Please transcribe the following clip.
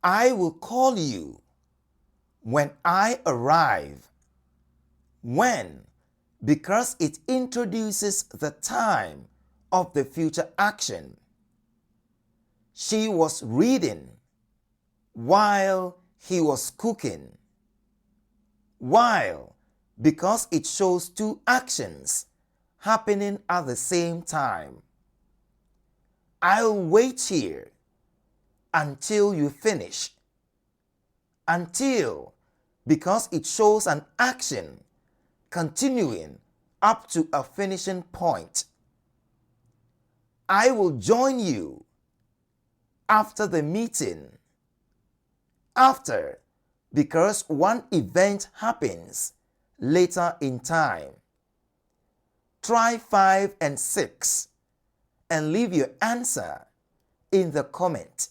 I will call you when I arrive. When, because it introduces the time of the future action. She was reading while he was cooking. While, because it shows two actions happening at the same time. I'll wait here until you finish. Until, because it shows an action continuing up to a finishing point. I will join you after the meeting. After, because one event happens later in time. Try 5 and 6 and leave your answer in the comment.